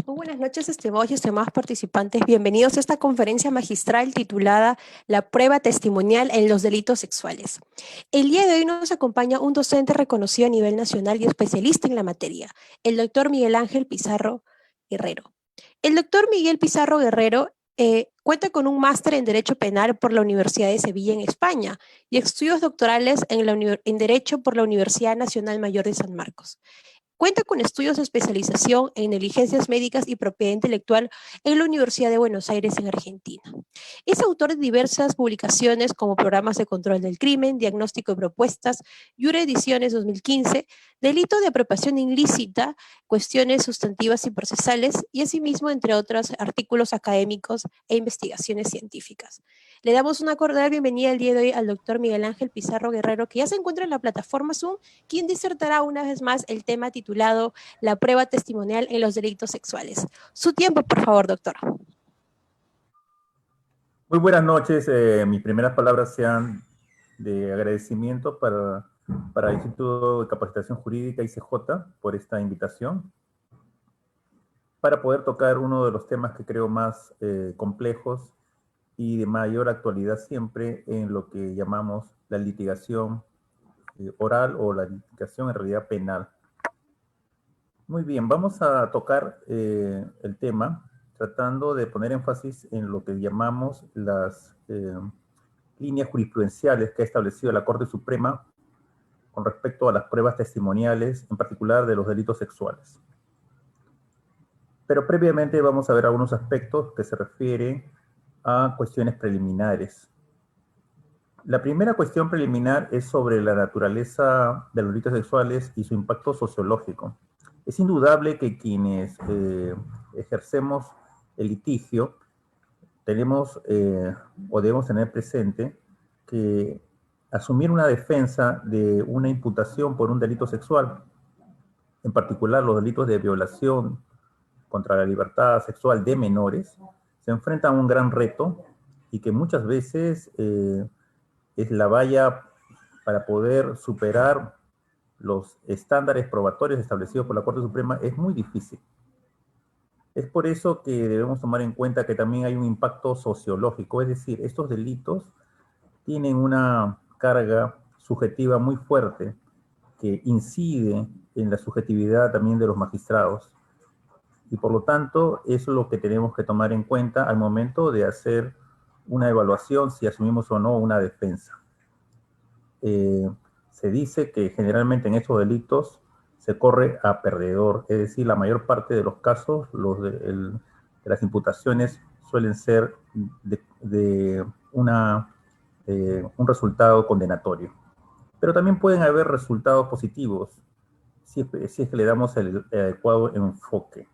Muy buenas noches, estimados y estimadas participantes. Bienvenidos a esta conferencia magistral titulada La prueba testimonial en los delitos sexuales. El día de hoy nos acompaña un docente reconocido a nivel nacional y especialista en la materia, el doctor Miguel Ángel Pizarro Guerrero. El doctor Miguel Pizarro Guerrero cuenta con un máster en Derecho Penal por la Universidad de Sevilla en España y estudios doctorales en Derecho por la Universidad Nacional Mayor de San Marcos. Cuenta con estudios de especialización en negligencias médicas y propiedad intelectual en la Universidad de Buenos Aires, en Argentina. Es autor de diversas publicaciones como Programas de Control del Crimen, Diagnóstico de Propuestas, Jure Ediciones 2015, Delito de Apropiación Ilícita, Cuestiones Sustantivas y Procesales, y asimismo, entre otros, artículos académicos e investigaciones científicas. Le damos una cordial bienvenida el día de hoy al doctor Miguel Ángel Pizarro Guerrero, que ya se encuentra en la plataforma Zoom, quien disertará una vez más el tema titulado La prueba testimonial en los delitos sexuales. Su tiempo, por favor, doctor. Muy buenas noches. Mis primeras palabras sean de agradecimiento para el Instituto de Capacitación Jurídica ICJ por esta invitación, para poder tocar uno de los temas que creo más complejos y de mayor actualidad siempre en lo que llamamos la litigación oral o la litigación en realidad penal. Muy bien, vamos a tocar el tema tratando de poner énfasis en lo que llamamos las líneas jurisprudenciales que ha establecido la Corte Suprema con respecto a las pruebas testimoniales, en particular de los delitos sexuales. Pero previamente vamos a ver algunos aspectos que se refieren a cuestiones preliminares. La primera cuestión preliminar es sobre la naturaleza de los delitos sexuales y su impacto sociológico. Es indudable que quienes ejercemos el litigio tenemos o debemos tener presente que asumir una defensa de una imputación por un delito sexual, en particular los delitos de violación contra la libertad sexual de menores, se enfrenta a un gran reto y que muchas veces es la valla para poder superar los estándares probatorios establecidos por la Corte Suprema es muy difícil. Es por eso que debemos tomar en cuenta que también hay un impacto sociológico, es decir, estos delitos tienen una carga subjetiva muy fuerte que incide en la subjetividad también de los magistrados. Y por lo tanto, eso es lo que tenemos que tomar en cuenta al momento de hacer una evaluación si asumimos o no una defensa. Se dice que generalmente en estos delitos se corre a perdedor, es decir, la mayor parte de los casos, de las imputaciones suelen ser de un resultado condenatorio. Pero también pueden haber resultados positivos si es que le damos el adecuado enfoque.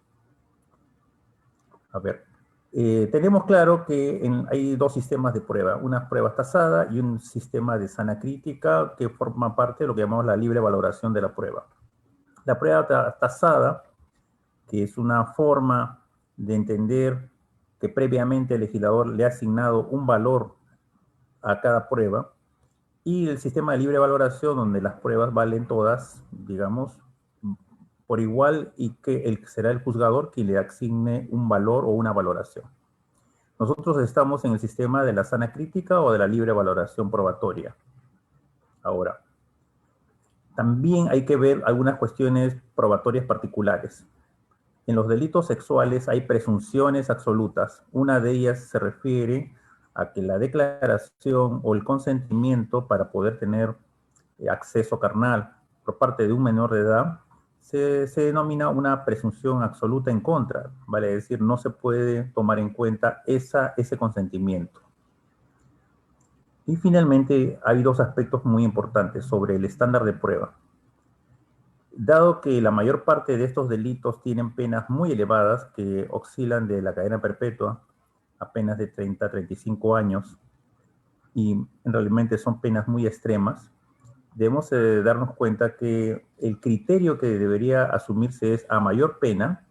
A ver, tenemos claro que hay dos sistemas de prueba, una prueba tasada y un sistema de sana crítica que forma parte de lo que llamamos la libre valoración de la prueba. La prueba tasada, que es una forma de entender que previamente el legislador le ha asignado un valor a cada prueba, y el sistema de libre valoración, donde las pruebas valen todas, digamos, por igual, y que será el juzgador quien le asigne un valor o una valoración. Nosotros estamos en el sistema de la sana crítica o de la libre valoración probatoria. Ahora, también hay que ver algunas cuestiones probatorias particulares. En los delitos sexuales hay presunciones absolutas. Una de ellas se refiere a que la declaración o el consentimiento para poder tener acceso carnal por parte de un menor de edad se denomina una presunción absoluta en contra, vale decir, no se puede tomar en cuenta ese consentimiento. Y finalmente hay dos aspectos muy importantes sobre el estándar de prueba. Dado que la mayor parte de estos delitos tienen penas muy elevadas que oscilan de la cadena perpetua a penas de 30 a 35 años y realmente son penas muy extremas, debemos darnos cuenta que el criterio que debería asumirse es a mayor pena,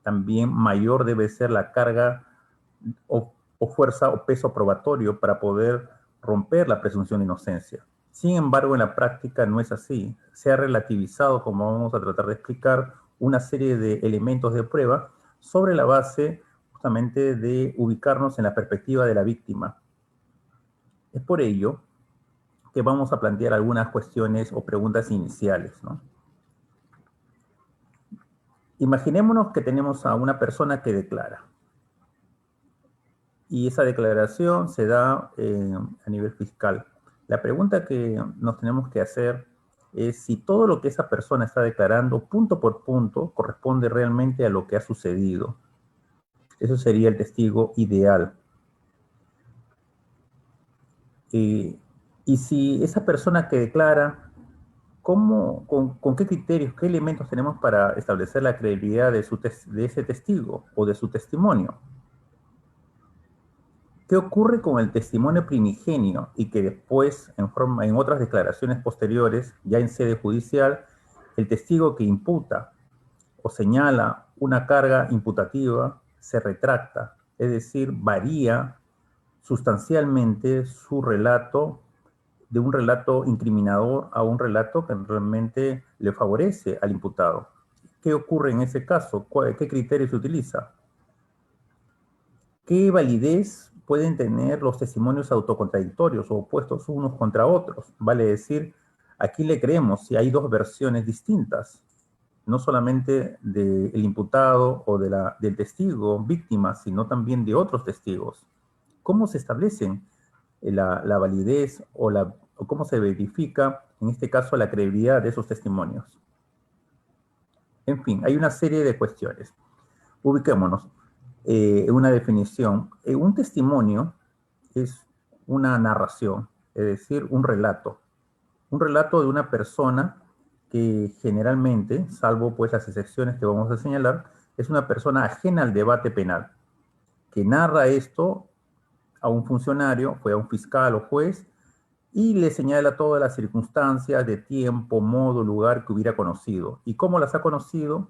también mayor debe ser la carga o fuerza o peso probatorio para poder romper la presunción de inocencia. Sin embargo, en la práctica no es así. Se ha relativizado, como vamos a tratar de explicar, una serie de elementos de prueba sobre la base justamente de ubicarnos en la perspectiva de la víctima. Es por ello que vamos a plantear algunas cuestiones o preguntas iniciales, ¿no? Imaginémonos que tenemos a una persona que declara. Y esa declaración se da a nivel fiscal. La pregunta que nos tenemos que hacer es si todo lo que esa persona está declarando, punto por punto, corresponde realmente a lo que ha sucedido. Eso sería el testigo ideal. Y si esa persona que declara, con qué criterios, qué elementos tenemos para establecer la credibilidad de ese testigo o de su testimonio? ¿Qué ocurre con el testimonio primigenio y que después, en otras declaraciones posteriores, ya en sede judicial, el testigo que imputa o señala una carga imputativa se retracta, es decir, varía sustancialmente su relato de un relato incriminador a un relato que realmente le favorece al imputado? ¿Qué ocurre en ese caso? ¿Qué criterio se utiliza? ¿Qué validez pueden tener los testimonios autocontradictorios o opuestos unos contra otros? Vale decir, ¿a quién le creemos si hay dos versiones distintas? No solamente del imputado o del testigo víctima, sino también de otros testigos. ¿Cómo se establecen la validez o cómo se verifica, en este caso, la credibilidad de esos testimonios? En fin, hay una serie de cuestiones. Ubiquémonos. Una definición. Un testimonio es una narración, es decir, un relato de una persona que generalmente, salvo pues las excepciones que vamos a señalar, es una persona ajena al debate penal, que narra esto a un funcionario, fue a un fiscal o juez, y le señala todas las circunstancias de tiempo, modo, lugar que hubiera conocido. ¿Y cómo las ha conocido?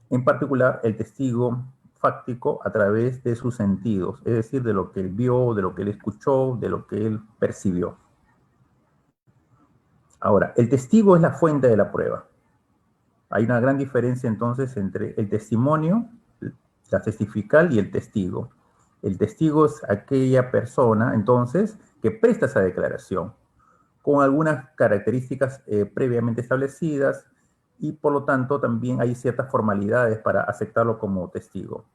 En particular, el testigo fáctico a través de sus sentidos, es decir, de lo que él vio, de lo que él escuchó, de lo que él percibió. Ahora, el testigo es la fuente de la prueba. Hay una gran diferencia entonces entre el testimonio, la testifical y el testigo. El testigo es aquella persona entonces que presta esa declaración con algunas características previamente establecidas, y por lo tanto también hay ciertas formalidades para aceptarlo como testigo.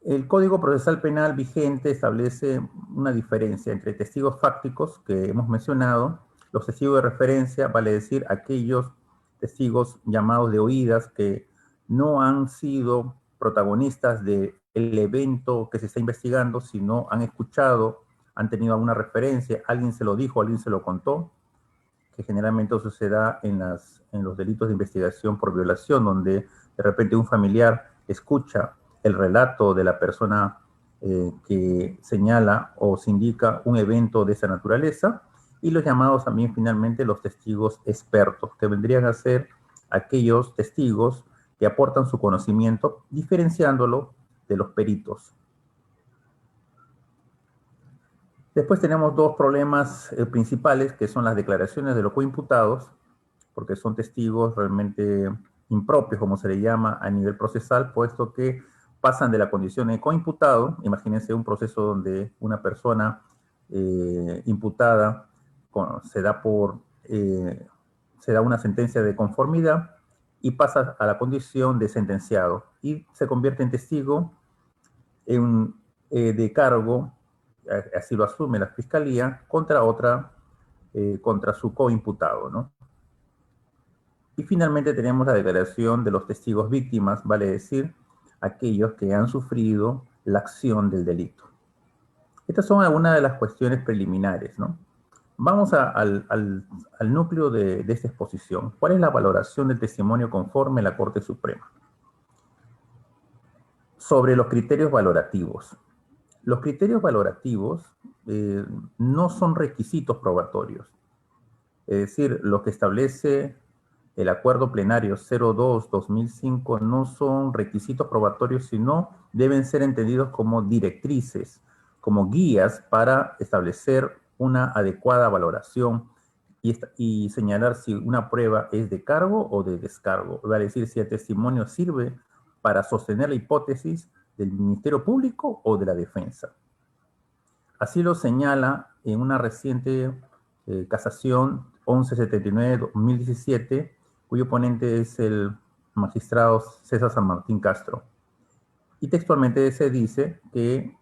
El Código Procesal Penal vigente establece una diferencia entre testigos fácticos que hemos mencionado, los testigos de referencia, vale decir aquellos testigos llamados de oídas que no han sido protagonistas del evento que se está investigando, sino han escuchado, han tenido alguna referencia, alguien se lo dijo, alguien se lo contó, que generalmente suceda en los delitos de investigación por violación, donde de repente un familiar escucha el relato de la persona que señala o se indica un evento de esa naturaleza, y los llamados también finalmente los testigos expertos, que vendrían a ser aquellos testigos que aportan su conocimiento, diferenciándolo de los peritos. Después tenemos dos problemas principales, que son las declaraciones de los coimputados, porque son testigos realmente impropios, como se le llama a nivel procesal, puesto que pasan de la condición de coimputado. Imagínense un proceso donde una persona imputada se da una sentencia de conformidad y pasa a la condición de sentenciado y se convierte en testigo de cargo, así lo asume la fiscalía, contra su coimputado, ¿no? Y finalmente tenemos la declaración de los testigos víctimas, vale decir, aquellos que han sufrido la acción del delito. Estas son algunas de las cuestiones preliminares, ¿no? Vamos al núcleo de esta exposición. ¿Cuál es la valoración del testimonio conforme a la Corte Suprema? Sobre los criterios valorativos. Los criterios valorativos no son requisitos probatorios. Es decir, lo que establece el Acuerdo Plenario 02-2005 no son requisitos probatorios, sino deben ser entendidos como directrices, como guías para establecer una adecuada valoración y señalar si una prueba es de cargo o de descargo. Vale decir, si el testimonio sirve para sostener la hipótesis del Ministerio Público o de la defensa. Así lo señala en una reciente casación 1179-2017, cuyo ponente es el magistrado César San Martín Castro. Y textualmente se dice que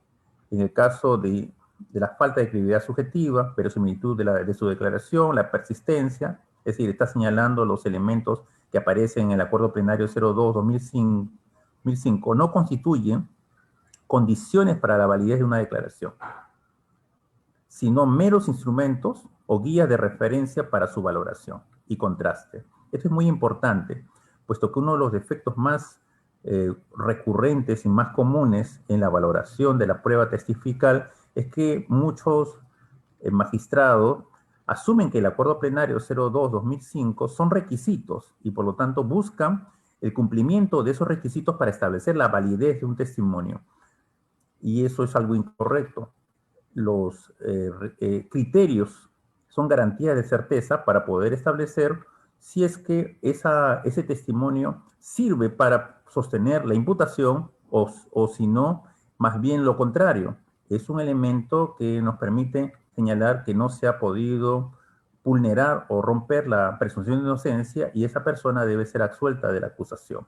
en el caso de la falta de credibilidad subjetiva, verosimilitud de su declaración, la persistencia, es decir, está señalando los elementos que aparecen en el Acuerdo Plenario 02-2005, no constituyen condiciones para la validez de una declaración, sino meros instrumentos o guías de referencia para su valoración y contraste. Esto es muy importante, puesto que uno de los defectos más recurrentes y más comunes en la valoración de la prueba testifical es que muchos magistrados asumen que el Acuerdo Plenario 02-2005 son requisitos y por lo tanto buscan el cumplimiento de esos requisitos para establecer la validez de un testimonio. Y eso es algo incorrecto. Los criterios son garantías de certeza para poder establecer si es que ese testimonio sirve para sostener la imputación o si no, más bien lo contrario. Es un elemento que nos permite señalar que no se ha podido vulnerar o romper la presunción de inocencia y esa persona debe ser absuelta de la acusación.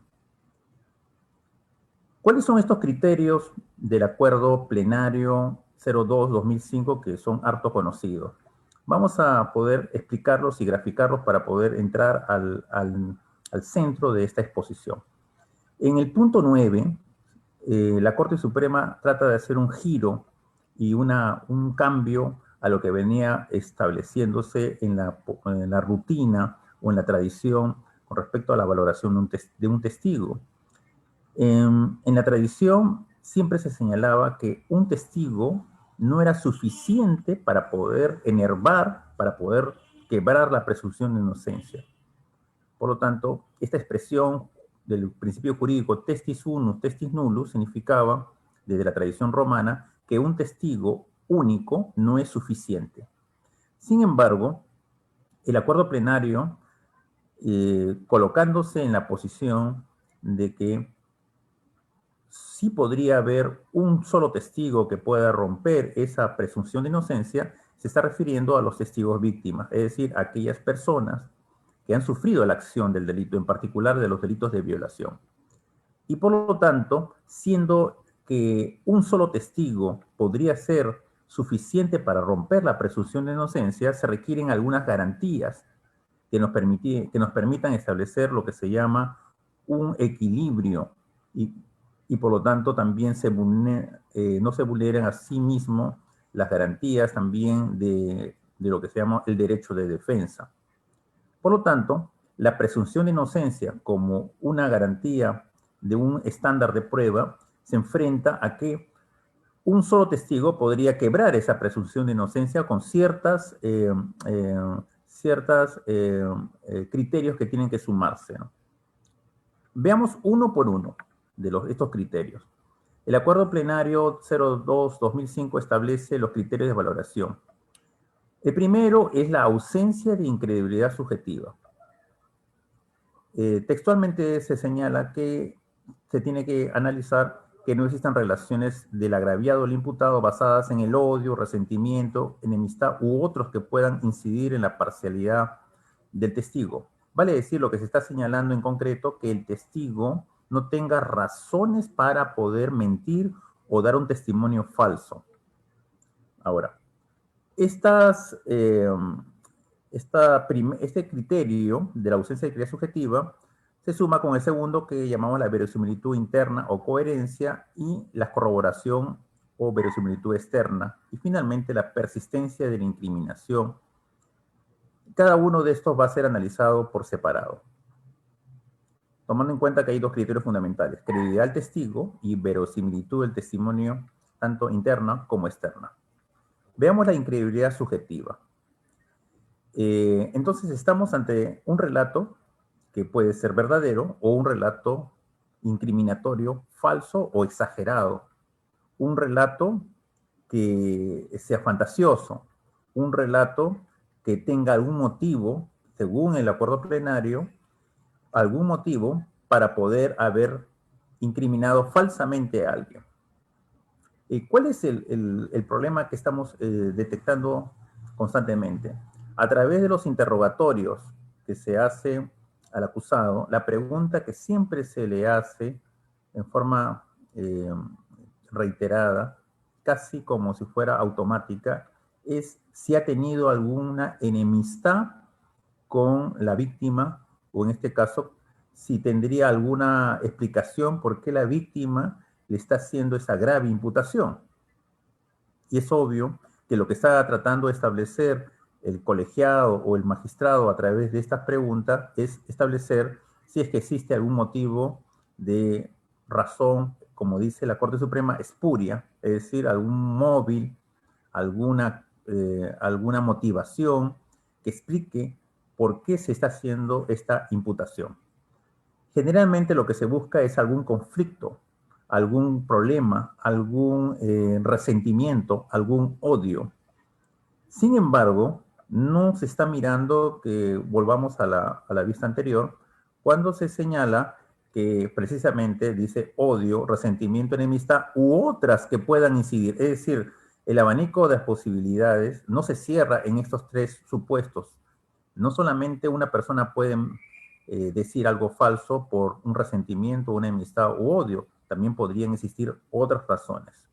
¿Cuáles son estos criterios del Acuerdo Plenario 02-2005 que son harto conocidos? Vamos a poder explicarlos y graficarlos para poder entrar al centro de esta exposición. En el punto 9, la Corte Suprema trata de hacer un giro y un cambio a lo que venía estableciéndose en la rutina o en la tradición con respecto a la valoración de un testigo. En la tradición siempre se señalaba que un testigo no era suficiente para poder enervar, para poder quebrar la presunción de inocencia. Por lo tanto, esta expresión del principio jurídico testis unus, testis nullus, significaba, desde la tradición romana, que un testigo único no es suficiente. Sin embargo, el Acuerdo Plenario, colocándose en la posición de que sí podría haber un solo testigo que pueda romper esa presunción de inocencia, se está refiriendo a los testigos víctimas, es decir, a aquellas personas que han sufrido la acción del delito, en particular de los delitos de violación. Y por lo tanto, siendo que un solo testigo podría ser suficiente para romper la presunción de inocencia, se requieren algunas garantías que nos permitan establecer lo que se llama un equilibrio y por lo tanto también no se vulneran a sí mismo las garantías también de lo que se llama el derecho de defensa. Por lo tanto, la presunción de inocencia como una garantía de un estándar de prueba se enfrenta a que un solo testigo podría quebrar esa presunción de inocencia con ciertos criterios que tienen que sumarse, ¿no? Veamos uno por uno de estos criterios. El Acuerdo Plenario 02-2005 establece los criterios de valoración. El primero es la ausencia de incredibilidad subjetiva. Textualmente se señala que se tiene que analizar que no existan relaciones del agraviado o el imputado basadas en el odio, resentimiento, enemistad u otros que puedan incidir en la parcialidad del testigo. Vale decir, lo que se está señalando en concreto, que el testigo no tenga razones para poder mentir o dar un testimonio falso. Ahora, este criterio de la ausencia de credibilidad subjetiva se suma con el segundo que llamamos la verosimilitud interna o coherencia y la corroboración o verosimilitud externa y finalmente la persistencia de la incriminación. Cada uno de estos va a ser analizado por separado, tomando en cuenta que hay dos criterios fundamentales: credibilidad del testigo y verosimilitud del testimonio, tanto interna como externa. Veamos la incredibilidad subjetiva. Entonces estamos ante un relato que puede ser verdadero o un relato incriminatorio, falso o exagerado. Un relato que sea fantasioso, un relato que tenga algún motivo, según el Acuerdo Plenario, algún motivo para poder haber incriminado falsamente a alguien. ¿Cuál es el problema que estamos detectando constantemente? A través de los interrogatorios que se hace al acusado, la pregunta que siempre se le hace en forma reiterada, casi como si fuera automática, es si ha tenido alguna enemistad con la víctima, o en este caso, si tendría alguna explicación por qué la víctima le está haciendo esa grave imputación. Y es obvio que lo que está tratando de establecer el colegiado o el magistrado a través de estas preguntas es establecer si es que existe algún motivo de razón, como dice la Corte Suprema, espuria, es decir, algún móvil, alguna motivación que explique por qué se está haciendo esta imputación. Generalmente lo que se busca es algún conflicto, algún problema, algún resentimiento, algún odio. Sin embargo, no se está mirando que volvamos a la vista anterior, cuando se señala que precisamente dice odio, resentimiento, enemistad u otras que puedan incidir. Es decir, el abanico de las posibilidades no se cierra en estos tres supuestos. No solamente una persona puede decir algo falso por un resentimiento, una enemistad u odio, también podrían existir otras razones.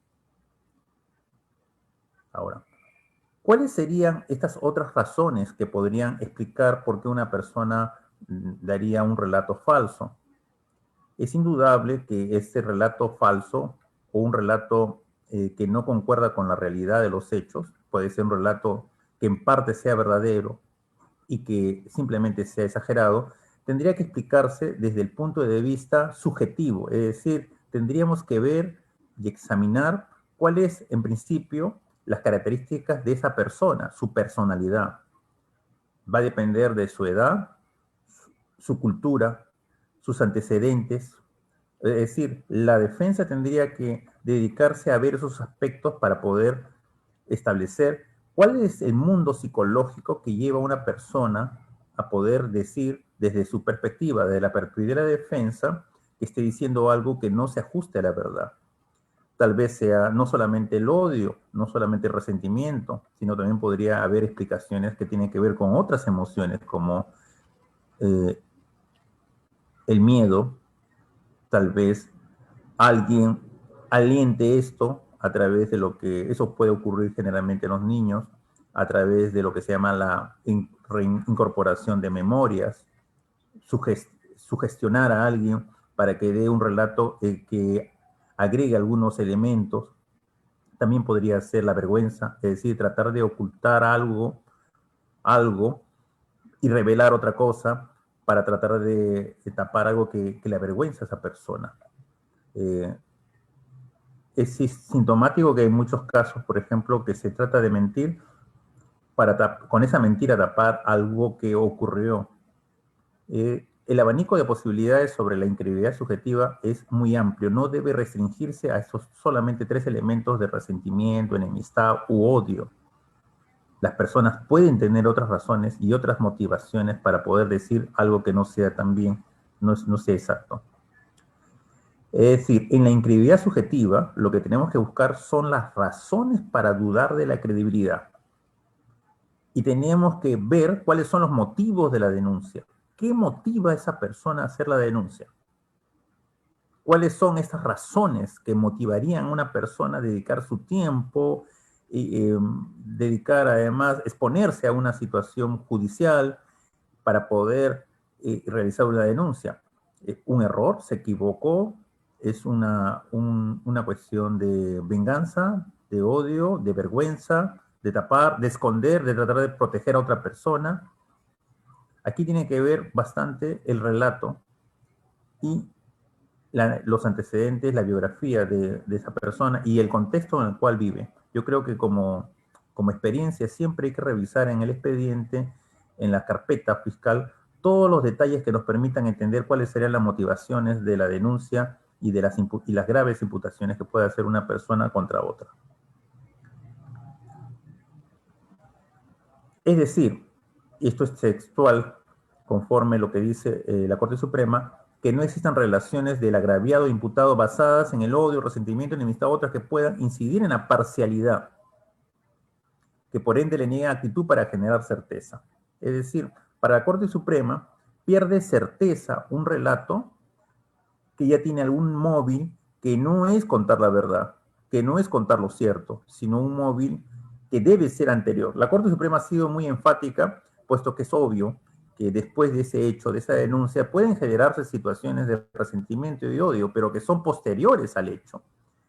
Ahora, ¿cuáles serían estas otras razones que podrían explicar por qué una persona daría un relato falso? Es indudable que este relato falso o un relato que no concuerda con la realidad de los hechos, puede ser un relato que en parte sea verdadero y que simplemente sea exagerado, tendría que explicarse desde el punto de vista subjetivo, es decir, tendríamos que ver y examinar cuáles, en principio, las características de esa persona, su personalidad. Va a depender de su edad, su cultura, sus antecedentes. Es decir, la defensa tendría que dedicarse a ver esos aspectos para poder establecer cuál es el mundo psicológico que lleva a una persona a poder decir desde su perspectiva, desde la perspectiva de la defensa, que esté diciendo algo que no se ajuste a la verdad. Tal vez sea no solamente el odio, no solamente el resentimiento, sino también podría haber explicaciones que tienen que ver con otras emociones, como el miedo. Tal vez alguien aliente esto a través de lo que, eso puede ocurrir generalmente en los niños, a través de lo que se llama la reincorporación de memorias, sugestionar a alguien para que dé un relato que agregue algunos elementos. También podría ser la vergüenza, es decir, tratar de ocultar algo y revelar otra cosa para tratar de tapar algo que le avergüenza a esa persona. Es sintomático que hay muchos casos, por ejemplo, que se trata de mentir para con esa mentira tapar algo que ocurrió. El abanico de posibilidades sobre la incredulidad subjetiva es muy amplio, no debe restringirse a esos solamente tres elementos de resentimiento, enemistad u odio. Las personas pueden tener otras razones y otras motivaciones para poder decir algo que no sea también, no sea exacto. Es decir, en la incredulidad subjetiva, lo que tenemos que buscar son las razones para dudar de la credibilidad. Y tenemos que ver cuáles son los motivos de la denuncia. ¿Qué motiva a esa persona a hacer la denuncia? ¿Cuáles son esas razones que motivarían a una persona a dedicar su tiempo, dedicar además, exponerse a una situación judicial para poder realizar una denuncia? Un error, se equivocó, es una cuestión de venganza, de odio, de vergüenza, de tapar, de esconder, de tratar de proteger a otra persona. Aquí tiene que ver bastante el relato y los antecedentes, la biografía de esa persona y el contexto en el cual vive. Yo creo que como experiencia siempre hay que revisar en el expediente, en la carpeta fiscal, todos los detalles que nos permitan entender cuáles serían las motivaciones de la denuncia y de las graves imputaciones que puede hacer una persona contra otra. Es decir, y esto es textual, conforme lo que dice la Corte Suprema, que no existan relaciones del agraviado imputado basadas en el odio, resentimiento, enemistad, otras que puedan incidir en la parcialidad, que por ende le niega actitud para generar certeza. Es decir, para la Corte Suprema pierde certeza un relato que ya tiene algún móvil que no es contar la verdad, que no es contar lo cierto, sino un móvil que debe ser anterior. La Corte Suprema ha sido muy enfática, puesto que es obvio que después de ese hecho, de esa denuncia, pueden generarse situaciones de resentimiento y odio, pero que son posteriores al hecho.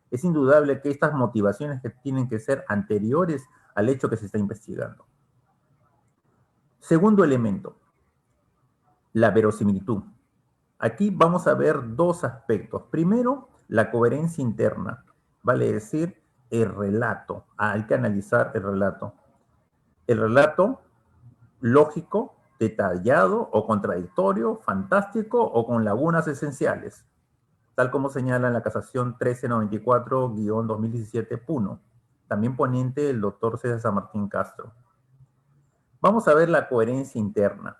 Es indudable que estas motivaciones que tienen que ser anteriores al hecho que se está investigando. Segundo elemento, la verosimilitud. Aquí vamos a ver dos aspectos. Primero, la coherencia interna, vale decir, el relato. Hay que analizar el relato. El relato lógico, detallado o contradictorio, fantástico o con lagunas esenciales, tal como señala en la casación 1394-2017 Puno, también ponente el doctor César San Martín Castro. Vamos a ver la coherencia interna.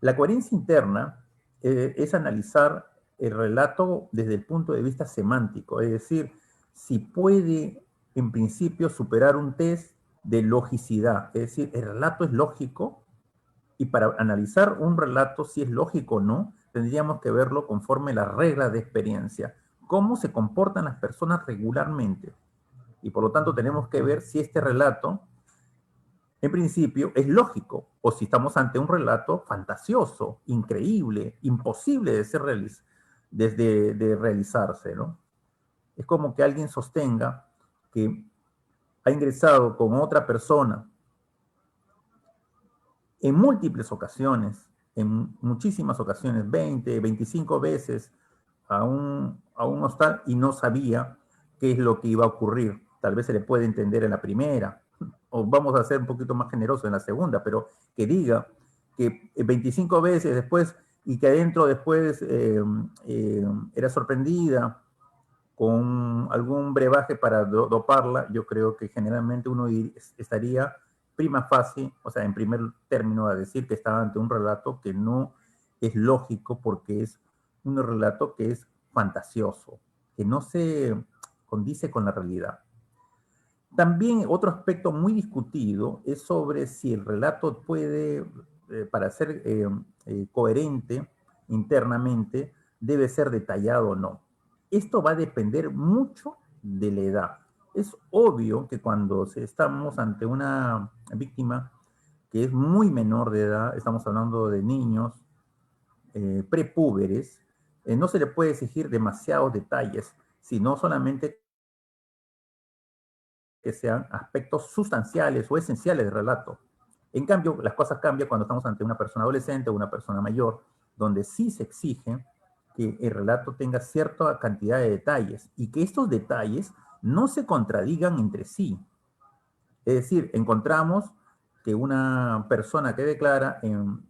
La coherencia interna es analizar el relato desde el punto de vista semántico, es decir, si puede en principio superar un test de logicidad, es decir, el relato es lógico y para analizar un relato si es lógico o no, tendríamos que verlo conforme las reglas de experiencia, cómo se comportan las personas regularmente. Y por lo tanto tenemos que ver si este relato en principio es lógico, o si estamos ante un relato fantasioso, increíble, imposible de ser de realizarse, ¿no? Es como que alguien sostenga que ha ingresado con otra persona en múltiples ocasiones, en muchísimas ocasiones, 20, 25 veces a un hostal y no sabía qué es lo que iba a ocurrir. Tal vez se le puede entender en la primera, o vamos a ser un poquito más generosos en la segunda, pero que diga que 25 veces después y que adentro después era sorprendida con algún brebaje para doparla, yo creo que generalmente uno estaría prima facie, o sea, en primer término, a decir que está ante un relato que no es lógico porque es un relato que es fantasioso, que no se condice con la realidad. También otro aspecto muy discutido es sobre si el relato puede, para ser coherente internamente, debe ser detallado o no. Esto va a depender mucho de la edad. Es obvio que cuando estamos ante una víctima que es muy menor de edad, estamos hablando de niños prepúberes, no se le puede exigir demasiados detalles, sino solamente que sean aspectos sustanciales o esenciales del relato. En cambio, las cosas cambian cuando estamos ante una persona adolescente o una persona mayor, donde sí se exige que el relato tenga cierta cantidad de detalles y que estos detalles no se contradigan entre sí. Es decir, encontramos que una persona que declara en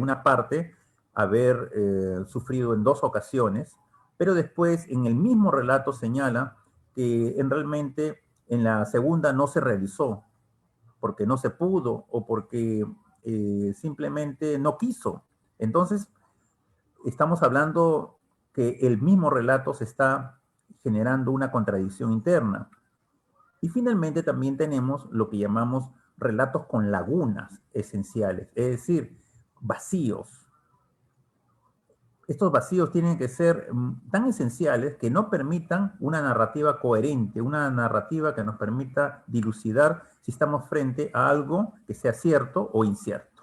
una parte haber sufrido en 2 ocasiones, pero después en el mismo relato señala que realmente en la segunda no se realizó, porque no se pudo o porque simplemente no quiso. Entonces, estamos hablando que el mismo relato se está generando una contradicción interna. Y finalmente también tenemos lo que llamamos relatos con lagunas esenciales, es decir, vacíos. Estos vacíos tienen que ser tan esenciales que no permitan una narrativa coherente, una narrativa que nos permita dilucidar si estamos frente a algo que sea cierto o incierto.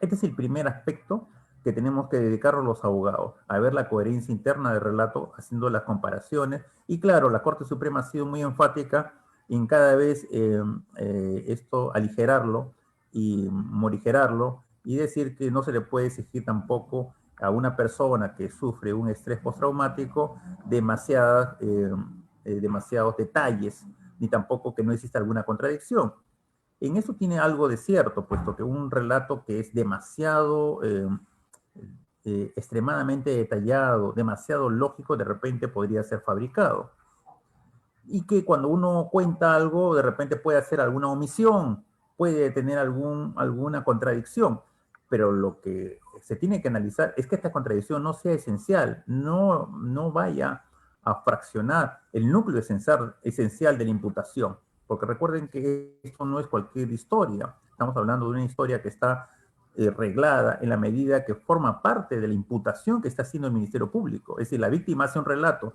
Este es el primer aspecto que tenemos que dedicarnos los abogados, a ver la coherencia interna del relato, haciendo las comparaciones. Y claro, la Corte Suprema ha sido muy enfática en cada vez esto aligerarlo y morigerarlo y decir que no se le puede exigir tampoco a una persona que sufre un estrés postraumático demasiados detalles, ni tampoco que no exista alguna contradicción. En eso tiene algo de cierto, puesto que un relato que es demasiado, extremadamente detallado, demasiado lógico, de repente podría ser fabricado. Y que cuando uno cuenta algo, de repente puede hacer alguna omisión, puede tener alguna contradicción. pero lo que se tiene que analizar es que esta contradicción no sea esencial, no vaya a fraccionar el núcleo esencial de la imputación, porque recuerden que esto no es cualquier historia, estamos hablando de una historia que está reglada en la medida que forma parte de la imputación que está haciendo el Ministerio Público, es decir, la víctima hace un relato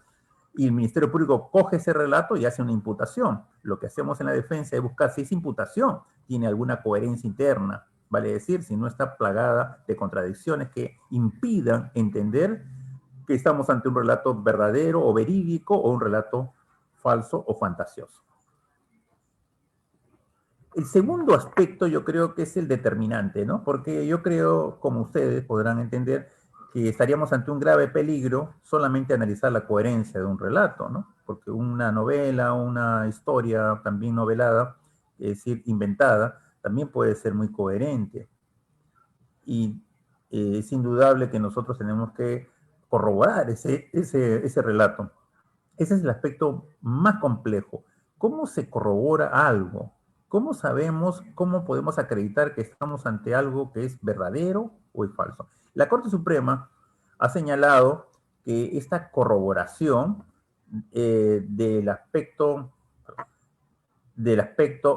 y el Ministerio Público coge ese relato y hace una imputación. Lo que hacemos en la defensa es buscar si esa imputación tiene alguna coherencia interna, vale decir, si no está plagada de contradicciones que impidan entender que estamos ante un relato verdadero o verídico o un relato falso o fantasioso. El segundo aspecto yo creo que es el determinante, ¿no? Porque yo creo, como ustedes podrán entender, que estaríamos ante un grave peligro solamente analizar la coherencia de un relato, ¿no? Porque una novela, una historia también novelada, es decir, inventada, también puede ser muy coherente. Y es indudable que nosotros tenemos que corroborar ese relato. Ese es el aspecto más complejo. ¿Cómo se corrobora algo? ¿Cómo sabemos, cómo podemos acreditar que estamos ante algo que es verdadero o es falso? La Corte Suprema ha señalado que esta corroboración del aspecto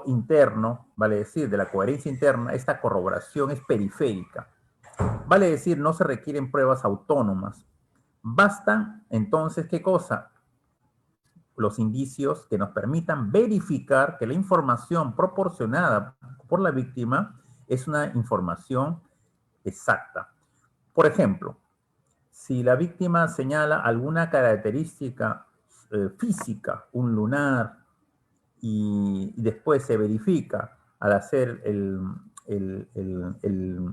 interno, vale decir, de la coherencia interna, esta corroboración es periférica. Vale decir, no se requieren pruebas autónomas. Bastan, entonces, ¿qué cosa? Los indicios que nos permitan verificar que la información proporcionada por la víctima es una información exacta. Por ejemplo, si la víctima señala alguna característica física, un lunar, y después se verifica al hacer el, el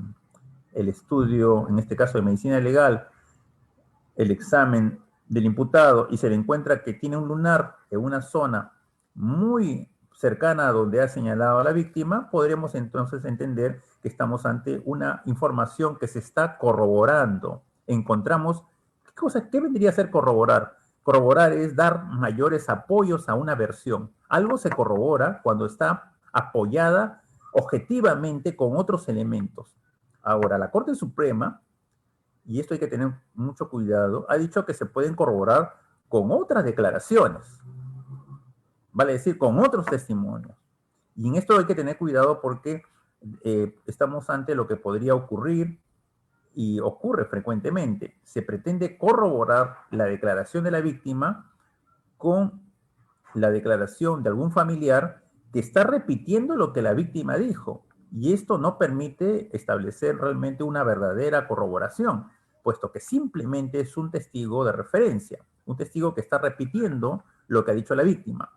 estudio, en este caso de medicina legal, el examen del imputado y se le encuentra que tiene un lunar en una zona muy cercana a donde ha señalado a la víctima, podremos entonces entender que estamos ante una información que se está corroborando. Encontramos, ¿qué vendría a ser corroborar? Corroborar es dar mayores apoyos a una versión. Algo se corrobora cuando está apoyada objetivamente con otros elementos. Ahora, la Corte Suprema, y esto hay que tener mucho cuidado, ha dicho que se pueden corroborar con otras declaraciones, vale decir, con otros testimonios. Y en esto hay que tener cuidado porque estamos ante lo que podría ocurrir y ocurre frecuentemente. Se pretende corroborar la declaración de la víctima con la declaración de algún familiar que está repitiendo lo que la víctima dijo. Y esto no permite establecer realmente una verdadera corroboración, puesto que simplemente es un testigo de referencia, un testigo que está repitiendo lo que ha dicho la víctima.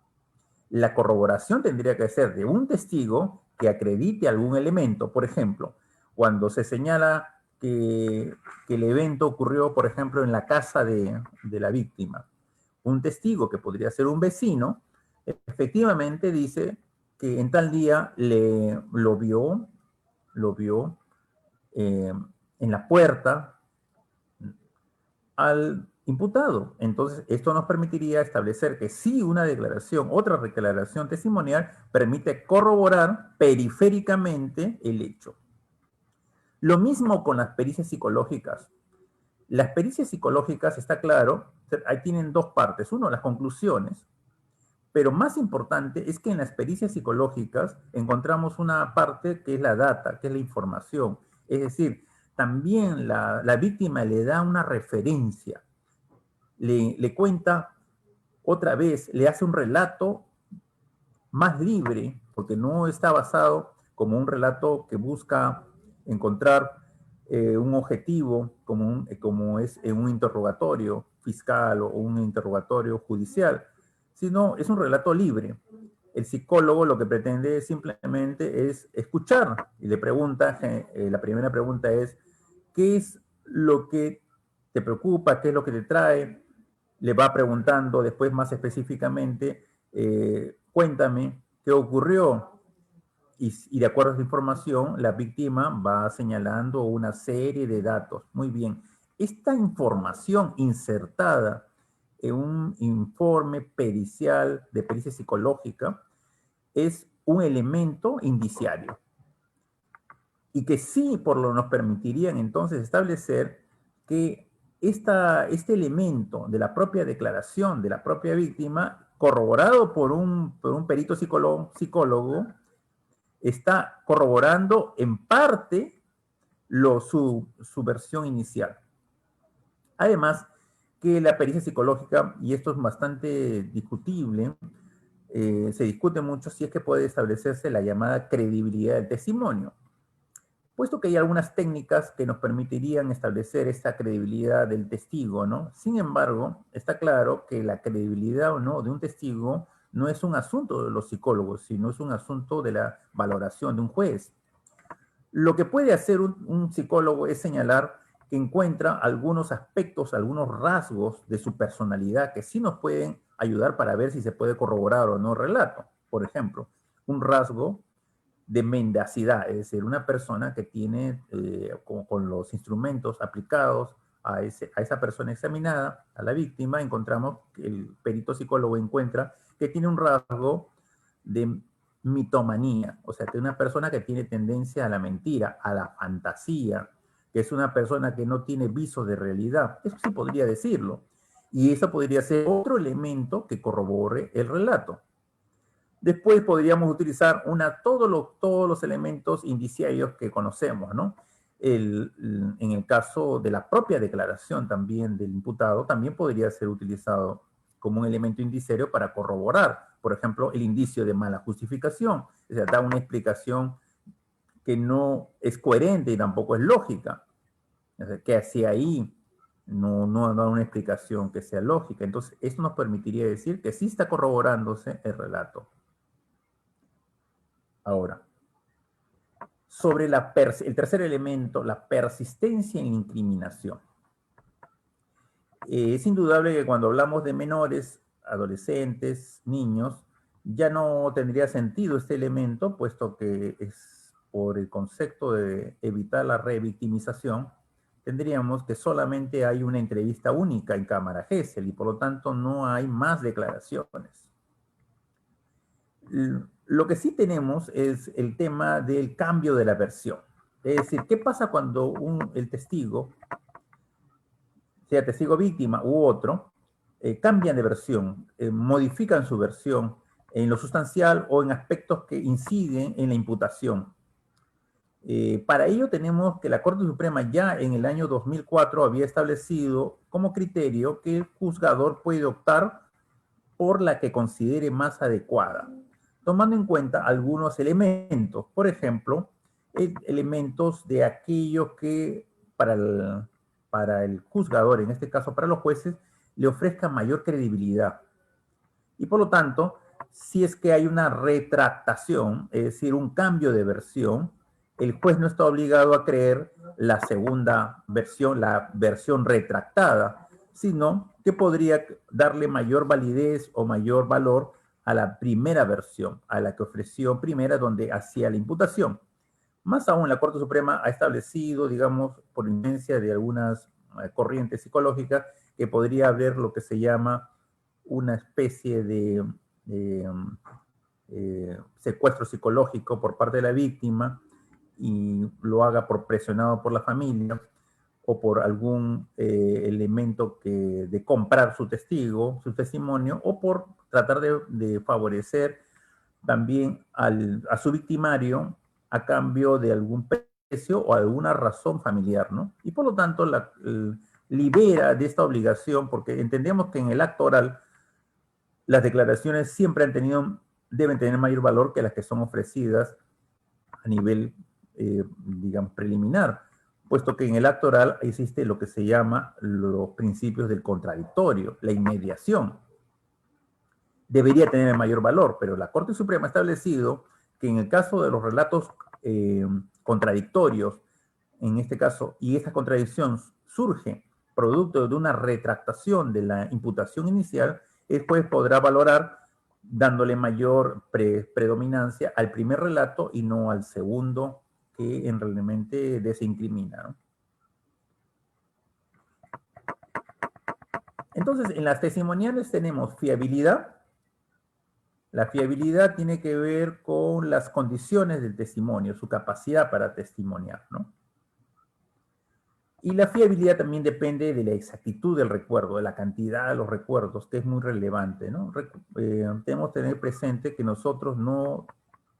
La corroboración tendría que ser de un testigo que acredite algún elemento. Por ejemplo, cuando se señala que el evento ocurrió, por ejemplo, en la casa de la víctima, un testigo que podría ser un vecino, efectivamente dice que en tal día lo vio en la puerta al imputado. Entonces, esto nos permitiría establecer que sí una declaración, otra declaración testimonial, permite corroborar periféricamente el hecho. Lo mismo con las pericias psicológicas. Las pericias psicológicas, está claro, ahí tienen dos partes. Uno, las conclusiones, pero más importante es que en las pericias psicológicas encontramos una parte que es la data, que es la información. Es decir, también la víctima le da una referencia, le cuenta otra vez, le hace un relato más libre, porque no está basado como un relato que busca encontrar un objetivo como es en un interrogatorio fiscal o un interrogatorio judicial, sino es un relato libre. El psicólogo lo que pretende simplemente es escuchar y le pregunta, la primera pregunta es, ¿qué es lo que te preocupa? ¿Qué es lo que te trae? Le va preguntando después más específicamente, cuéntame qué ocurrió. Y de acuerdo a esa información, la víctima va señalando una serie de datos. Muy bien. Esta información insertada en un informe pericial de pericia psicológica es un elemento indiciario. y que sí nos permitirían entonces establecer que este elemento de la propia declaración de la propia víctima, corroborado por un perito psicólogo, está corroborando en parte su versión inicial. Además, que la pericia psicológica, y esto es bastante discutible, se discute mucho si es que puede establecerse la llamada credibilidad del testimonio, puesto que hay algunas técnicas que nos permitirían establecer esta credibilidad del testigo, ¿no? Sin embargo, está claro que la credibilidad o no de un testigo no es un asunto de los psicólogos, sino es un asunto de la valoración de un juez. Lo que puede hacer un psicólogo es señalar que encuentra algunos aspectos, algunos rasgos de su personalidad que sí nos pueden ayudar para ver si se puede corroborar o no el relato. Por ejemplo, un rasgo de mendacidad, es decir, una persona que tiene con los instrumentos aplicados a esa persona examinada, a la víctima, encontramos que el perito psicólogo encuentra que tiene un rasgo de mitomanía, o sea, que es una persona que tiene tendencia a la mentira, a la fantasía, que es una persona que no tiene visos de realidad. Eso sí podría decirlo. Y eso podría ser otro elemento que corrobore el relato. Después podríamos utilizar todos los elementos indiciarios que conocemos, ¿no? En el caso de la propia declaración también del imputado, también podría ser utilizado como un elemento indiciario para corroborar, por ejemplo, el indicio de mala justificación, o sea, da una explicación que no es coherente y tampoco es lógica, o sea, que hacia ahí no da una explicación que sea lógica. Entonces, esto nos permitiría decir que sí está corroborándose el relato. Ahora, sobre el tercer elemento, la persistencia en la incriminación. Es indudable que cuando hablamos de menores, adolescentes, niños, ya no tendría sentido este elemento, puesto que es por el concepto de evitar la revictimización, tendríamos que solamente hay una entrevista única en cámara Gesell y por lo tanto no hay más declaraciones. Lo que sí tenemos es el tema del cambio de la versión. Es decir, ¿qué pasa cuando el testigo, sea testigo víctima u otro, cambian de versión, modifican su versión en lo sustancial o en aspectos que inciden en la imputación? Para ello tenemos que la Corte Suprema ya en el año 2004 había establecido como criterio que el juzgador puede optar por la que considere más adecuada, tomando en cuenta algunos elementos, por ejemplo, elementos de aquellos que para el juzgador, en este caso para los jueces, le ofrezca mayor credibilidad. Y por lo tanto, si es que hay una retractación, es decir, un cambio de versión, el juez no está obligado a creer la segunda versión, la versión retractada, sino que podría darle mayor validez o mayor valor a la primera versión, a la que ofreció primera, donde hacía la imputación. Más aún, la Corte Suprema ha establecido, digamos, por influencia de algunas corrientes psicológicas, que podría haber lo que se llama una especie de secuestro psicológico por parte de la víctima y lo haga presionado por la familia o por algún elemento de comprar su testimonio, o por tratar de favorecer también a su victimario a cambio de algún precio o alguna razón familiar, ¿no? Y por lo tanto libera de esta obligación, porque entendemos que en el acto oral las declaraciones siempre deben tener mayor valor que las que son ofrecidas a nivel, digamos, preliminar, puesto que en el acto oral existe lo que se llama los principios del contradictorio, la inmediación. Debería tener mayor valor, pero la Corte Suprema ha establecido que en el caso de los relatos contradictorios, en este caso, y esta contradicción surge producto de una retractación de la imputación inicial, el juez podrá valorar dándole mayor predominancia al primer relato y no al segundo, que realmente desincrimina, ¿no? Entonces, en las testimoniales tenemos fiabilidad, La fiabilidad tiene que ver con las condiciones del testimonio, su capacidad para testimoniar, ¿no? Y la fiabilidad también depende de la exactitud del recuerdo, de la cantidad de los recuerdos, que es muy relevante, ¿no? Tenemos que tener presente que nosotros no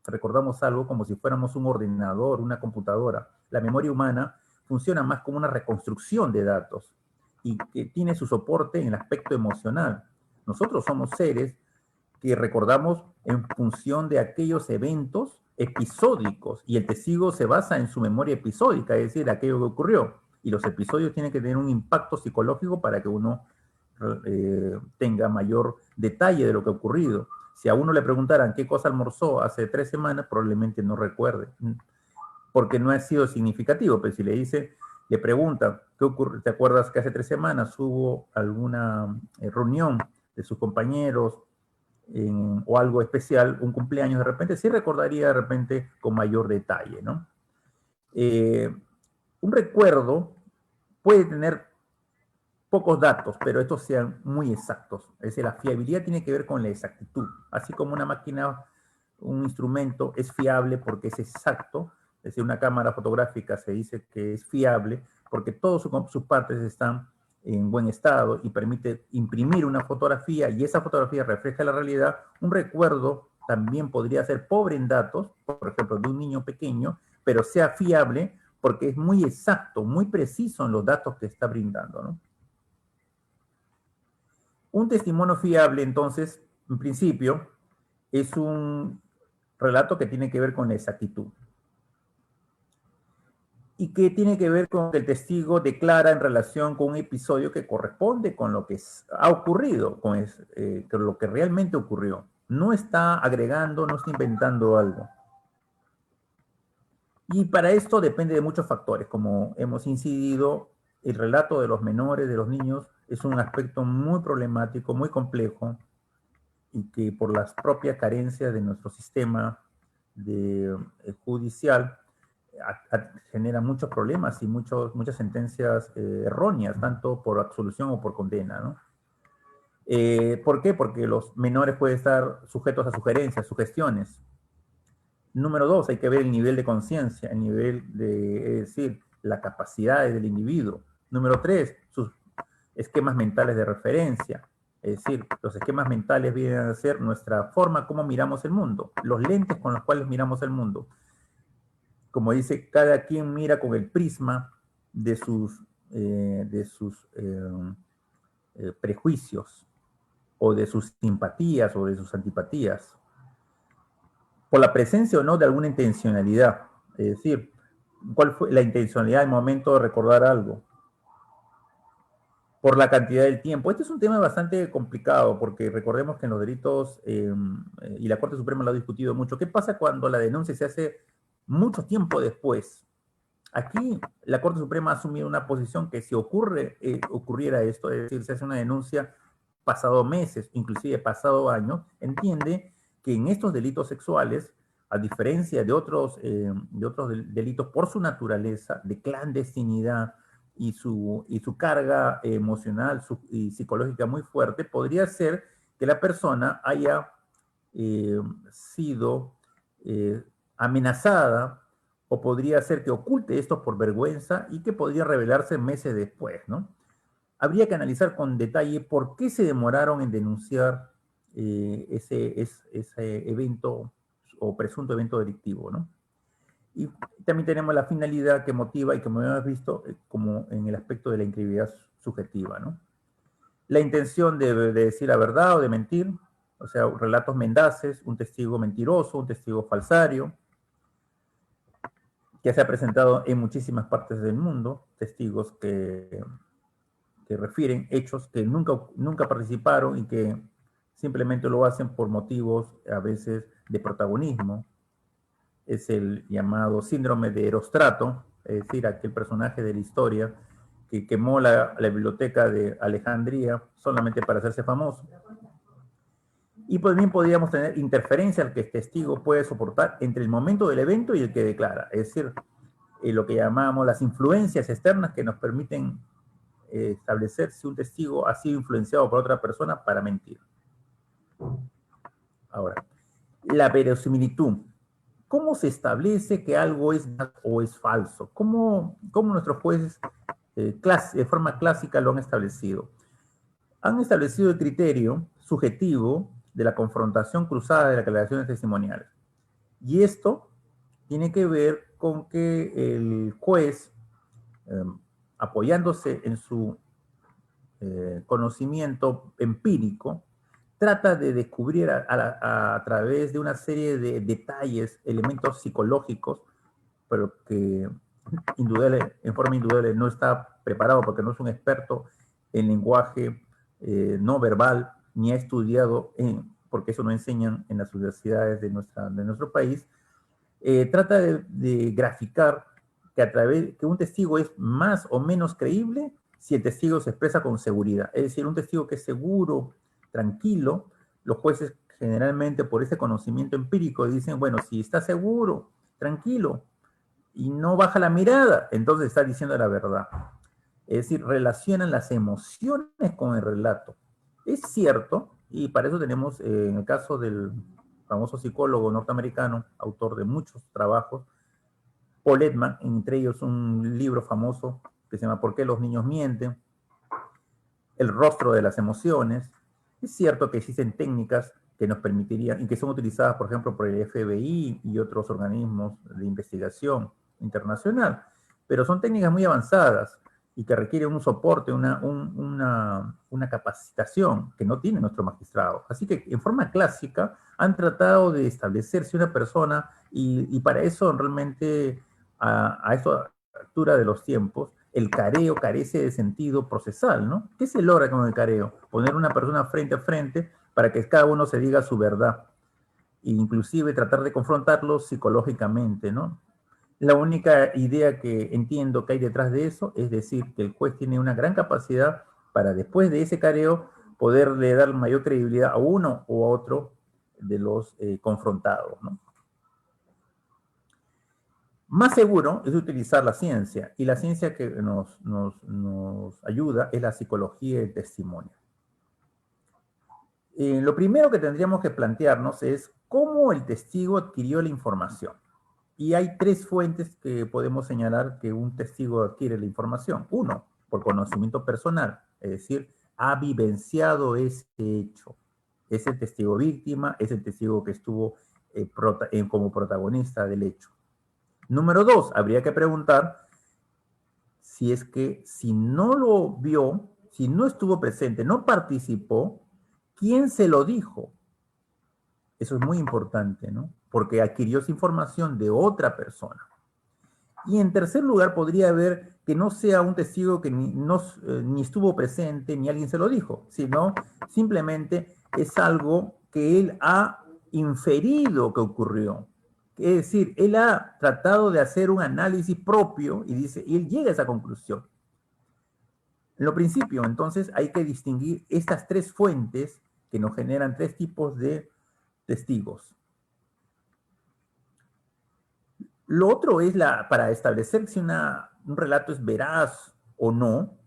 recordamos algo como si fuéramos un ordenador, una computadora. La memoria humana funciona más como una reconstrucción de datos y que tiene su soporte en el aspecto emocional. Nosotros somos seres que recordamos en función de aquellos eventos episódicos y el testigo se basa en su memoria episódica, es decir, aquello que ocurrió. Y los episodios tienen que tener un impacto psicológico para que uno tenga mayor detalle de lo que ha ocurrido. Si a uno le preguntaran qué cosa almorzó hace 3 semanas, probablemente no recuerde, porque no ha sido significativo. Pero si le preguntan, ¿qué ocurre? ¿Te acuerdas que hace 3 semanas hubo alguna reunión de sus compañeros o algo especial, un cumpleaños de repente? Sí recordaría de repente con mayor detalle, ¿no? Un recuerdo puede tener pocos datos, pero estos sean muy exactos. Es decir, la fiabilidad tiene que ver con la exactitud. Así como una máquina, un instrumento es fiable porque es exacto, es decir, una cámara fotográfica se dice que es fiable porque todas sus partes están en buen estado y permite imprimir una fotografía y esa fotografía refleja la realidad. Un recuerdo también podría ser pobre en datos, por ejemplo, de un niño pequeño, pero sea fiable porque es muy exacto, muy preciso en los datos que está brindando, ¿no? Un testimonio fiable, entonces, en principio, es un relato que tiene que ver con la exactitud y que tiene que ver con que el testigo declara en relación con un episodio que corresponde con lo que ha ocurrido, con lo que realmente ocurrió. No está agregando, no está inventando algo. Y para esto depende de muchos factores. Como hemos incidido, el relato de los menores, de los niños, es un aspecto muy problemático, muy complejo, y que por las propias carencias de nuestro sistema judicial genera muchos problemas y muchas sentencias erróneas, tanto por absolución o por condena, ¿no? ¿Por qué? Porque los menores pueden estar sujetos a sugerencias, sugestiones. Número 2, hay que ver el nivel de conciencia, el nivel de, es decir, la capacidad del individuo. Número 3, sus esquemas mentales de referencia. Es decir, los esquemas mentales vienen a ser nuestra forma como miramos el mundo, los lentes con los cuales miramos el mundo. Como dice, cada quien mira con el prisma de sus prejuicios o de sus simpatías o de sus antipatías, por la presencia o no de alguna intencionalidad. Es decir, ¿cuál fue la intencionalidad al momento de recordar algo? Por la cantidad del tiempo. Este es un tema bastante complicado porque recordemos que en los delitos, y la Corte Suprema lo ha discutido mucho, ¿qué pasa cuando la denuncia se hace mucho tiempo después? Aquí la Corte Suprema ha asumido una posición que si ocurriera esto, es decir, se hace una denuncia pasado meses, inclusive pasado años, entiende que en estos delitos sexuales, a diferencia de otros delitos por su naturaleza de clandestinidad y su carga emocional y psicológica muy fuerte, podría ser que la persona haya sido amenazada, o podría ser que oculte esto por vergüenza y que podría revelarse meses después, ¿no? Habría que analizar con detalle por qué se demoraron en denunciar ese evento o presunto evento delictivo, ¿no? Y también tenemos la finalidad que motiva y que como hemos visto, como en el aspecto de la integridad subjetiva, ¿no? La intención de decir la verdad o de mentir, o sea, relatos mendaces, un testigo mentiroso, un testigo falsario, que se ha presentado en muchísimas partes del mundo, testigos que refieren hechos que nunca participaron y que simplemente lo hacen por motivos a veces de protagonismo. Es el llamado síndrome de Erostrato, es decir, aquel personaje de la historia que quemó la biblioteca de Alejandría solamente para hacerse famoso. Y también podríamos tener interferencia al que el testigo puede soportar entre el momento del evento y el que declara, es decir, lo que llamamos las influencias externas que nos permiten establecer si un testigo ha sido influenciado por otra persona para mentir. Ahora, la verosimilitud. ¿Cómo se establece que algo es verdad o es falso? ¿Cómo nuestros jueces de forma clásica lo han establecido? Han establecido el criterio subjetivo de la confrontación cruzada de las declaraciones testimoniales. Y esto tiene que ver con que el juez, apoyándose en su conocimiento empírico, trata de descubrir a través de una serie de detalles, elementos psicológicos, pero que en forma indudable no está preparado porque no es un experto en lenguaje no verbal, ni ha estudiado, porque eso no enseñan en las universidades de nuestro país. Trata de graficar que un testigo es más o menos creíble si el testigo se expresa con seguridad. Es decir, un testigo que es seguro, tranquilo, los jueces generalmente por ese conocimiento empírico dicen, bueno, si está seguro, tranquilo, y no baja la mirada, entonces está diciendo la verdad. Es decir, relacionan las emociones con el relato. Es cierto, y para eso tenemos, en el caso del famoso psicólogo norteamericano, autor de muchos trabajos, Paul Ekman, entre ellos un libro famoso que se llama ¿Por qué los niños mienten? El rostro de las emociones. Es cierto que existen técnicas que nos permitirían, y que son utilizadas, por ejemplo, por el FBI y otros organismos de investigación internacional, pero son técnicas muy avanzadas y que requieren un soporte, una capacitación que no tiene nuestro magistrado. Así que en forma clásica han tratado de establecer si una persona, y para eso realmente a esta altura de los tiempos, el careo carece de sentido procesal, ¿no? ¿Qué se logra con el careo? Poner una persona frente a frente para que cada uno se diga su verdad, e inclusive tratar de confrontarlos psicológicamente, ¿no? La única idea que entiendo que hay detrás de eso es decir que el juez tiene una gran capacidad para después de ese careo poderle dar mayor credibilidad a uno o a otro de los confrontados, ¿no? Más seguro es utilizar la ciencia, y la ciencia que nos ayuda es la psicología del testimonio. Lo primero que tendríamos que plantearnos es cómo el testigo adquirió la información. Y hay tres fuentes que podemos señalar que un testigo adquiere la información. Uno, por conocimiento personal, es decir, ha vivenciado ese hecho. Es el testigo víctima, es el testigo que estuvo como protagonista del hecho. Número dos, habría que preguntar si es que si no lo vio, si no estuvo presente, no participó, ¿quién se lo dijo? Eso es muy importante, ¿no? Porque adquirió esa información de otra persona. Y en tercer lugar, podría haber que no sea un testigo que ni estuvo presente, ni alguien se lo dijo, sino simplemente es algo que él ha inferido que ocurrió. Es decir, él ha tratado de hacer un análisis propio y él llega a esa conclusión. En lo principio, entonces, hay que distinguir estas tres fuentes que nos generan tres tipos de testigos. Lo otro es para establecer si un relato es veraz o no,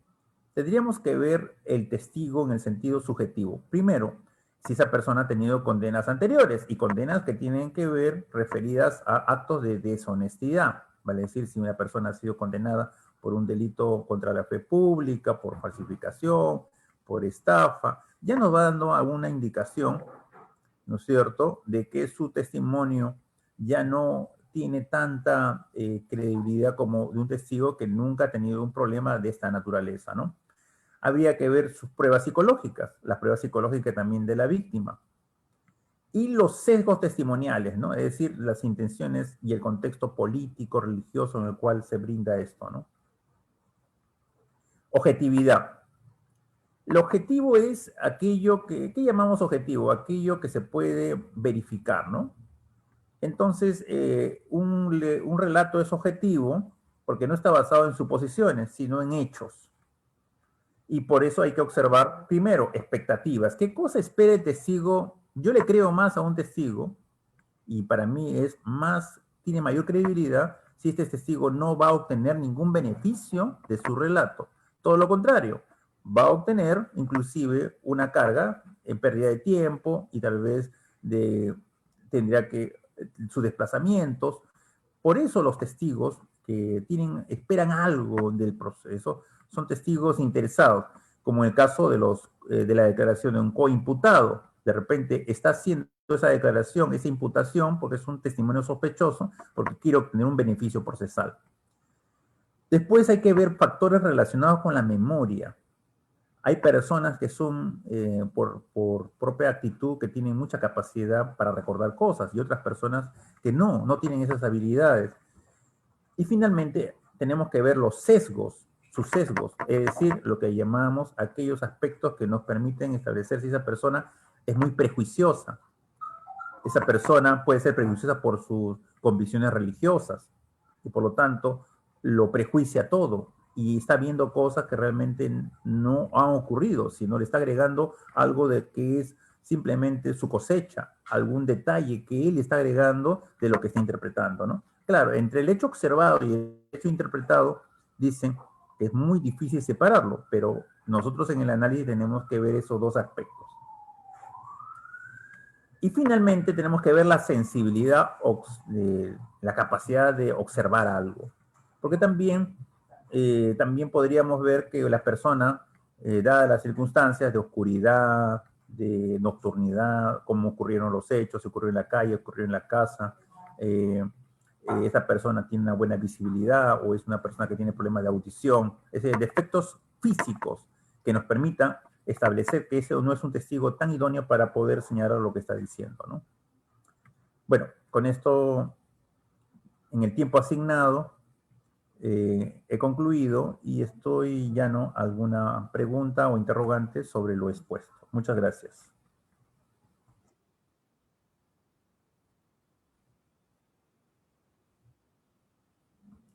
tendríamos que ver el testigo en el sentido subjetivo. Primero, si esa persona ha tenido condenas anteriores, y condenas que tienen que ver referidas a actos de deshonestidad. Vale decir, si una persona ha sido condenada por un delito contra la fe pública, por falsificación, por estafa, ya nos va dando alguna indicación, ¿no es cierto?, de que su testimonio ya no tiene tanta credibilidad como de un testigo que nunca ha tenido un problema de esta naturaleza, ¿no? Habría que ver sus pruebas psicológicas, las pruebas psicológicas también de la víctima. Y los sesgos testimoniales, ¿no? Es decir, las intenciones y el contexto político, religioso en el cual se brinda esto, ¿no? Objetividad. Lo objetivo es aquello ¿qué llamamos objetivo? Aquello que se puede verificar, ¿no? Entonces, un relato es objetivo porque no está basado en suposiciones, sino en hechos. Y por eso hay que observar, primero, expectativas. ¿Qué cosa espera el testigo? Yo le creo más a un testigo, y para mí tiene mayor credibilidad si este testigo no va a obtener ningún beneficio de su relato. Todo lo contrario, va a obtener inclusive una carga en pérdida de tiempo y tal vez tendría que, sus desplazamientos. Por eso los testigos que esperan algo del proceso son testigos interesados, como en el caso de la declaración de un coimputado. De repente está haciendo esa declaración, esa imputación, porque es un testimonio sospechoso, porque quiere obtener un beneficio procesal. Después hay que ver factores relacionados con la memoria. Hay personas que son, por propia actitud, que tienen mucha capacidad para recordar cosas, y otras personas que no tienen esas habilidades. Y finalmente, tenemos que ver los sesgos, sus sesgos, es decir, lo que llamamos aquellos aspectos que nos permiten establecer si esa persona es muy prejuiciosa. Esa persona puede ser prejuiciosa por sus convicciones religiosas, y por lo tanto, lo prejuicia todo, y está viendo cosas que realmente no han ocurrido, sino le está agregando algo de que es simplemente su cosecha, algún detalle que él está agregando de lo que está interpretando, ¿no? Claro, entre el hecho observado y el hecho interpretado, dicen que es muy difícil separarlo, pero nosotros en el análisis tenemos que ver esos dos aspectos. Y finalmente tenemos que ver la sensibilidad, la capacidad de observar algo. Porque también podríamos ver que la persona, dadas las circunstancias de oscuridad, de nocturnidad, cómo ocurrieron los hechos, si ocurrió en la calle, ocurrió en la casa, esa persona tiene una buena visibilidad o es una persona que tiene problemas de audición, es decir, defectos físicos que nos permitan establecer que ese no es un testigo tan idóneo para poder señalar lo que está diciendo, ¿no? Bueno, con esto, en el tiempo asignado, he concluido y estoy llano a alguna pregunta o interrogante sobre lo expuesto. Muchas gracias.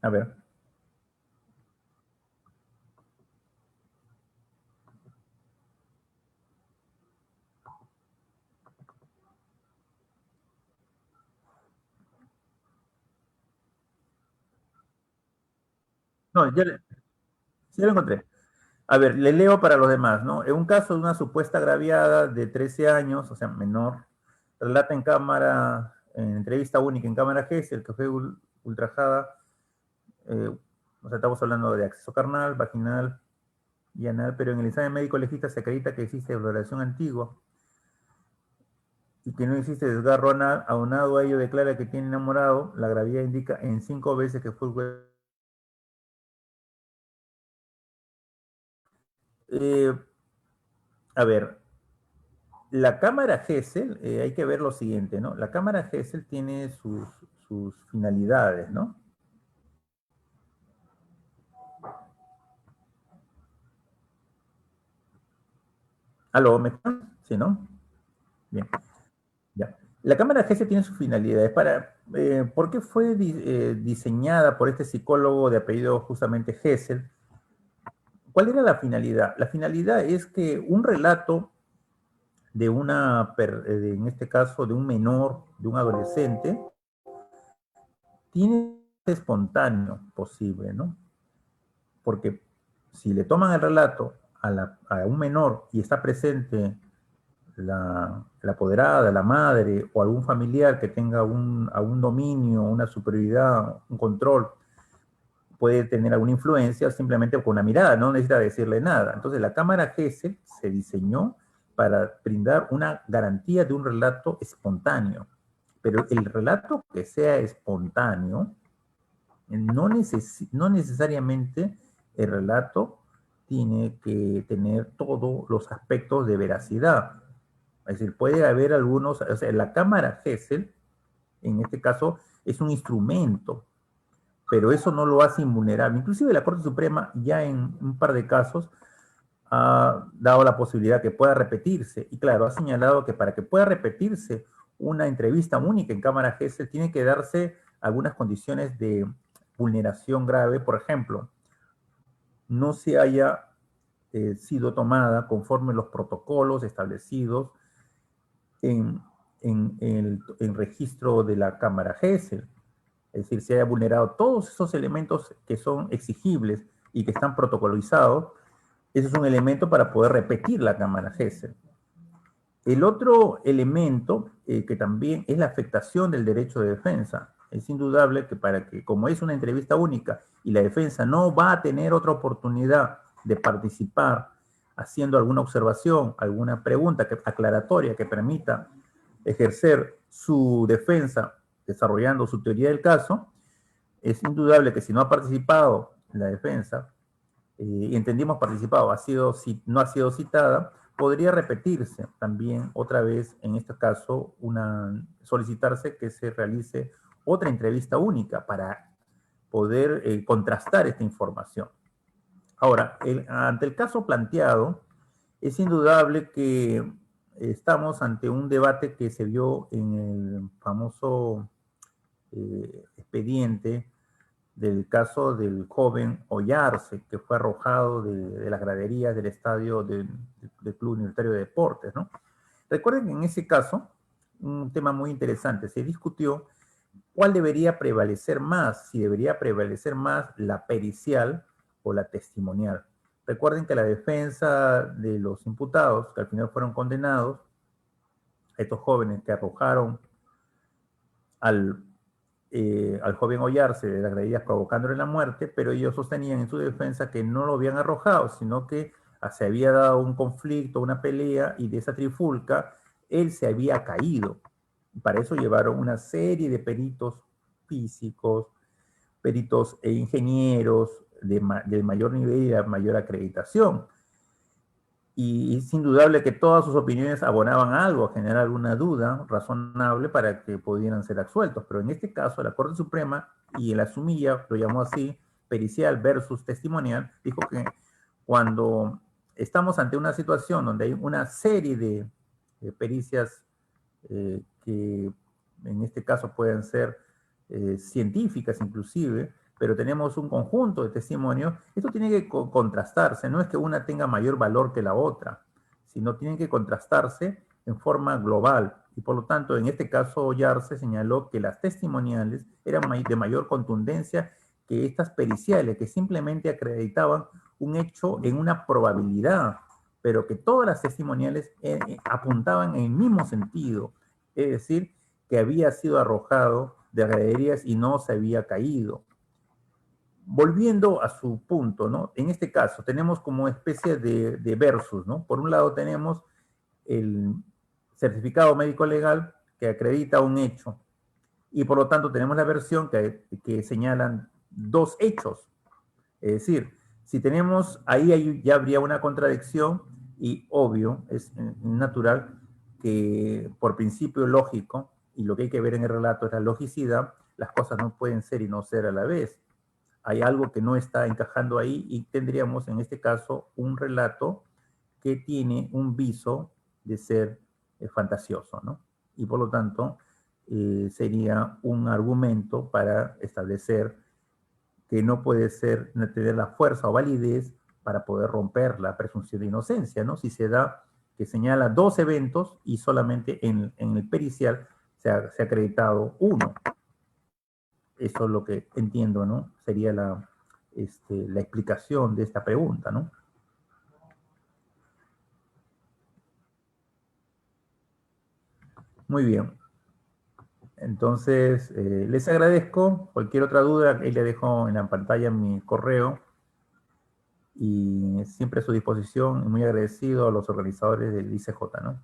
A ver. No, sí lo encontré. A ver, le leo para los demás, ¿no? En un caso de una supuesta agraviada de 13 años, o sea, menor, relata en entrevista única en cámara Gesell, que fue ultrajada, o sea, estamos hablando de acceso carnal, vaginal y anal, pero en el examen médico legista se acredita que existe exploración antigua y que no existe desgarro anal. Aunado a ello declara que tiene enamorado, la gravedad indica en 5 veces que fue a ver, la cámara Gesell, hay que ver lo siguiente, ¿no? La cámara Gesell tiene sus finalidades, ¿no? ¿Aló? ¿Me escuchan? Sí, ¿no? Bien. Ya. La cámara Gesell tiene sus finalidades. ¿Por qué fue diseñada por este psicólogo de apellido justamente Gesell? ¿Cuál era la finalidad? La finalidad es que un relato de en este caso, de un menor, de un adolescente, tiene espontáneo posible, ¿no? Porque si le toman el relato a un menor y está presente la apoderada, la madre o algún familiar que tenga algún dominio, una superioridad, un control, puede tener alguna influencia simplemente con una mirada, no necesita decirle nada. Entonces la cámara Gesell se diseñó para brindar una garantía de un relato espontáneo. Pero el relato que sea espontáneo, no necesariamente el relato tiene que tener todos los aspectos de veracidad. Es decir, puede haber algunos, o sea, la cámara Gesell, en este caso, es un instrumento, pero eso no lo hace invulnerable. Inclusive la Corte Suprema ya en un par de casos ha dado la posibilidad que pueda repetirse, y claro, ha señalado que para que pueda repetirse una entrevista única en cámara Gesell tiene que darse algunas condiciones de vulneración grave, por ejemplo, no se haya sido tomada conforme los protocolos establecidos en el registro de la cámara Gesell. Es decir, se haya vulnerado todos esos elementos que son exigibles y que están protocolizados. Ese es un elemento para poder repetir la cámara Gesell. El otro elemento que también es la afectación del derecho de defensa. Es indudable que como es una entrevista única y la defensa no va a tener otra oportunidad de participar haciendo alguna observación, alguna pregunta aclaratoria que permita ejercer su defensa desarrollando su teoría del caso, es indudable que si no ha participado en la defensa, y entendimos participado, no ha sido citada, podría repetirse también otra vez, en este caso, solicitarse que se realice otra entrevista única para poder contrastar esta información. Ahora, ante el caso planteado, es indudable que estamos ante un debate que se vio en el famoso expediente del caso del joven Ollarse, que fue arrojado de las graderías del estadio del Club Universitario de Deportes, ¿no? Recuerden que en ese caso, un tema muy interesante, se discutió cuál debería prevalecer más, si debería prevalecer más la pericial o la testimonial. Recuerden que la defensa de los imputados, que al final fueron condenados, estos jóvenes que arrojaron al joven Ollarse de las graderías provocándole la muerte, pero ellos sostenían en su defensa que no lo habían arrojado, sino que se había dado un conflicto, una pelea, y de esa trifulca él se había caído. Para eso llevaron una serie de peritos físicos, peritos e ingenieros del mayor nivel y de mayor acreditación. Y es indudable que todas sus opiniones abonaban algo, a generar alguna duda razonable para que pudieran ser absueltos. Pero en este caso, la Corte Suprema, y el Asumilla lo llamó así, pericial versus testimonial, dijo que cuando estamos ante una situación donde hay una serie de pericias que en este caso pueden ser científicas inclusive, pero tenemos un conjunto de testimonios, esto tiene que contrastarse, no es que una tenga mayor valor que la otra, sino tienen que contrastarse en forma global. Y por lo tanto, en este caso, Ollarse señaló que las testimoniales eran de mayor contundencia que estas periciales, que simplemente acreditaban un hecho en una probabilidad, pero que todas las testimoniales apuntaban en el mismo sentido, es decir, que había sido arrojado de graderías y no se había caído. Volviendo a su punto, ¿no? En este caso tenemos como especie de versus, ¿no? Por un lado tenemos el certificado médico legal que acredita un hecho y por lo tanto tenemos la versión que señalan dos hechos. Es decir, si tenemos, ahí ya habría una contradicción y obvio, es natural que por principio lógico, y lo que hay que ver en el relato es la logicidad, las cosas no pueden ser y no ser a la vez. Hay algo que no está encajando ahí y tendríamos en este caso un relato que tiene un viso de ser fantasioso, ¿no? Y por lo tanto sería un argumento para establecer que no puede tener la fuerza o validez para poder romper la presunción de inocencia, ¿no? Si se da que señala dos eventos y solamente en el pericial se ha acreditado uno. Eso es lo que entiendo, ¿no? Sería la explicación de esta pregunta, ¿no? Muy bien. Entonces, les agradezco. Cualquier otra duda, ahí le dejo en la pantalla mi correo. Y siempre a su disposición, y muy agradecido a los organizadores del ICJ, ¿no?